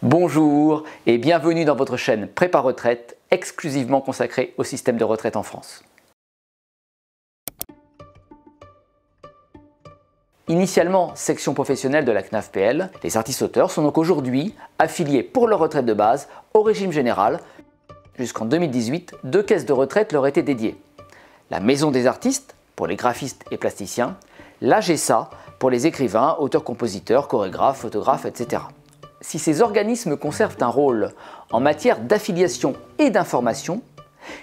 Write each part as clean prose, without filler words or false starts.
Bonjour et bienvenue dans votre chaîne Prépa Retraite, exclusivement consacrée au système de retraite en France. Initialement section professionnelle de la CNAF-PL, les artistes-auteurs sont donc aujourd'hui affiliés pour leur retraite de base au régime général. Jusqu'en 2018, 2 caisses de retraite leur étaient dédiées. La Maison des artistes pour les graphistes et plasticiens, l'AGESA pour les écrivains, auteurs-compositeurs, chorégraphes, photographes, etc. Si ces organismes conservent un rôle en matière d'affiliation et d'information,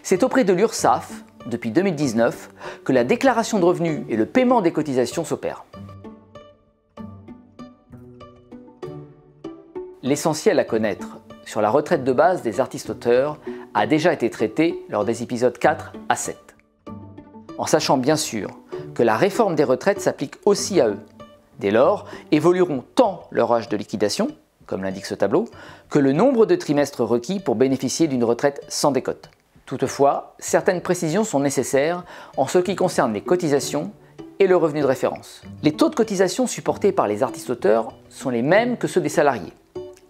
c'est auprès de l'URSSAF, depuis 2019, que la déclaration de revenus et le paiement des cotisations s'opèrent. L'essentiel à connaître sur la retraite de base des artistes-auteurs a déjà été traité lors des épisodes 4 à 7. En sachant bien sûr que la réforme des retraites s'applique aussi à eux. Dès lors, évolueront tant leur âge de liquidation, comme l'indique ce tableau, que le nombre de trimestres requis pour bénéficier d'une retraite sans décote. Toutefois, certaines précisions sont nécessaires en ce qui concerne les cotisations et le revenu de référence. Les taux de cotisation supportés par les artistes-auteurs sont les mêmes que ceux des salariés,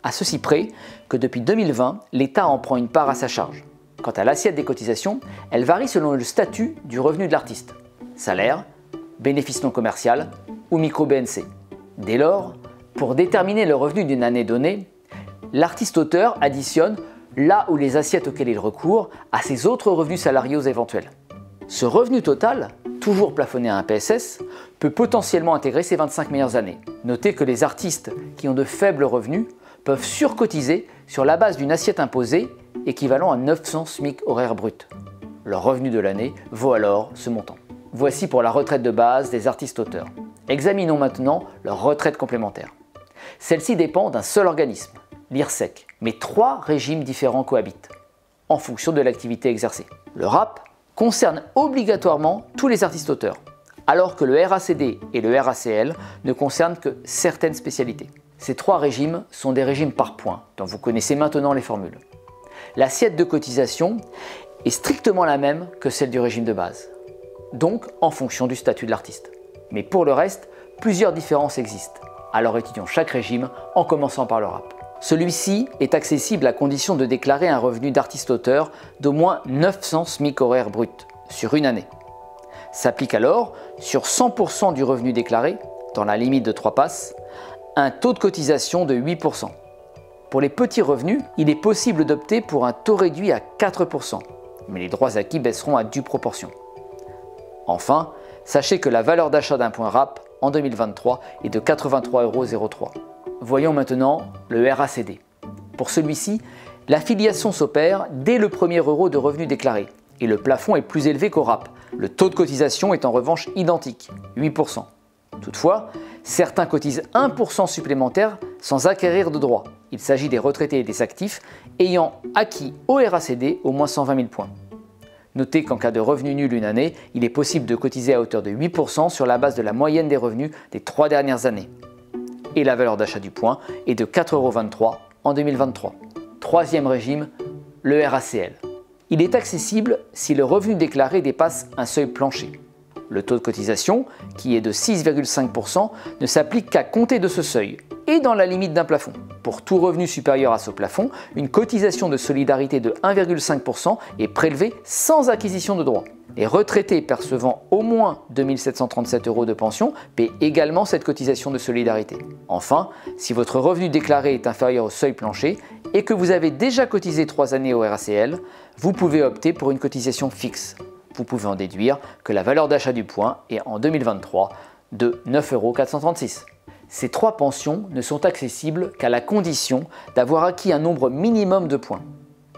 à ceci près que depuis 2020, l'État en prend une part à sa charge. Quant à l'assiette des cotisations, elle varie selon le statut du revenu de l'artiste, salaire, bénéfice non commercial ou micro-BNC. Dès lors, pour déterminer le revenu d'une année donnée, l'artiste-auteur additionne là où les assiettes auxquelles il recourt à ses autres revenus salariaux éventuels. Ce revenu total, toujours plafonné à un PSS, peut potentiellement intégrer ses 25 meilleures années. Notez que les artistes qui ont de faibles revenus peuvent surcotiser sur la base d'une assiette imposée équivalent à 900 SMIC horaires bruts. Leur revenu de l'année vaut alors ce montant. Voici pour la retraite de base des artistes-auteurs. Examinons maintenant leur retraite complémentaire. Celle-ci dépend d'un seul organisme, l'IRSEC, mais 3 régimes différents cohabitent, en fonction de l'activité exercée. Le RAP concerne obligatoirement tous les artistes-auteurs, alors que le RACD et le RACL ne concernent que certaines spécialités. Ces 3 régimes sont des régimes par points, dont vous connaissez maintenant les formules. L'assiette de cotisation est strictement la même que celle du régime de base, donc en fonction du statut de l'artiste. Mais pour le reste, plusieurs différences existent. Alors étudions chaque régime en commençant par le RAP. Celui-ci est accessible à condition de déclarer un revenu d'artiste-auteur d'au moins 900 SMIC horaires bruts sur une année. S'applique alors sur 100% du revenu déclaré, dans la limite de 3 passes, un taux de cotisation de 8%. Pour les petits revenus, il est possible d'opter pour un taux réduit à 4%, mais les droits acquis baisseront à due proportion. Enfin, sachez que la valeur d'achat d'un point RAP en 2023 est de 83,03 €. Voyons maintenant le RACD. Pour celui-ci, l'affiliation s'opère dès le premier euro de revenu déclaré et le plafond est plus élevé qu'au RAP. Le taux de cotisation est en revanche identique, 8%. Toutefois, certains cotisent 1% supplémentaire sans acquérir de droits. Il s'agit des retraités et des actifs ayant acquis au RACD au moins 120 000 points. Notez qu'en cas de revenu nul une année, il est possible de cotiser à hauteur de 8% sur la base de la moyenne des revenus des 3 dernières années. Et la valeur d'achat du point est de 4,23 € en 2023. Troisième régime, le RACL. Il est accessible si le revenu déclaré dépasse un seuil plancher. Le taux de cotisation, qui est de 6,5%, ne s'applique qu'à compter de ce seuil et dans la limite d'un plafond. Pour tout revenu supérieur à ce plafond, une cotisation de solidarité de 1,5% est prélevée sans acquisition de droits. Les retraités percevant au moins 2 737 € de pension paient également cette cotisation de solidarité. Enfin, si votre revenu déclaré est inférieur au seuil plancher et que vous avez déjà cotisé 3 années au RACL, vous pouvez opter pour une cotisation fixe. Vous pouvez en déduire que la valeur d'achat du point est en 2023 de 9,436 €. Ces 3 pensions ne sont accessibles qu'à la condition d'avoir acquis un nombre minimum de points.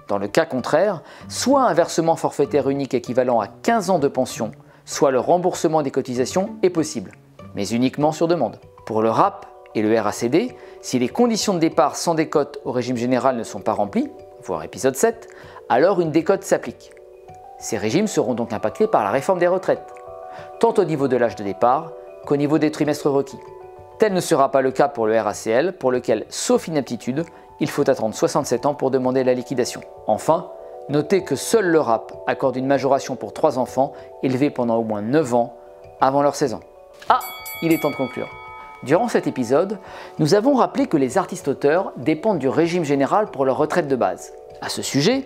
Dans le cas contraire, soit un versement forfaitaire unique équivalent à 15 ans de pension, soit le remboursement des cotisations est possible, mais uniquement sur demande. Pour le RAP et le RACD, si les conditions de départ sans décote au régime général ne sont pas remplies, voir épisode 7, alors une décote s'applique. Ces régimes seront donc impactés par la réforme des retraites, tant au niveau de l'âge de départ qu'au niveau des trimestres requis. Tel ne sera pas le cas pour le RACL, pour lequel, sauf inaptitude, il faut attendre 67 ans pour demander la liquidation. Enfin, notez que seul le RAP accorde une majoration pour 3 enfants élevés pendant au moins 9 ans avant leurs 16 ans. Ah, il est temps de conclure. Durant cet épisode, nous avons rappelé que les artistes-auteurs dépendent du régime général pour leur retraite de base. À ce sujet,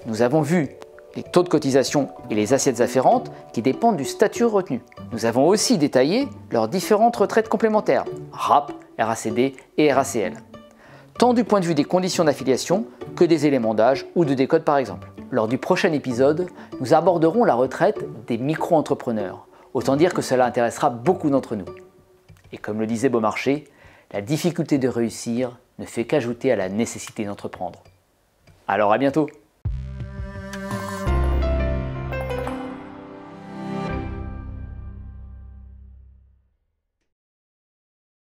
nous avons vu les taux de cotisation et les assiettes afférentes qui dépendent du statut retenu. Nous avons aussi détaillé leurs différentes retraites complémentaires, RAP, RACD et RACL, tant du point de vue des conditions d'affiliation que des éléments d'âge ou de décote par exemple. Lors du prochain épisode, nous aborderons la retraite des micro-entrepreneurs. Autant dire que cela intéressera beaucoup d'entre nous. Et comme le disait Beaumarchais, la difficulté de réussir ne fait qu'ajouter à la nécessité d'entreprendre. Alors à bientôt!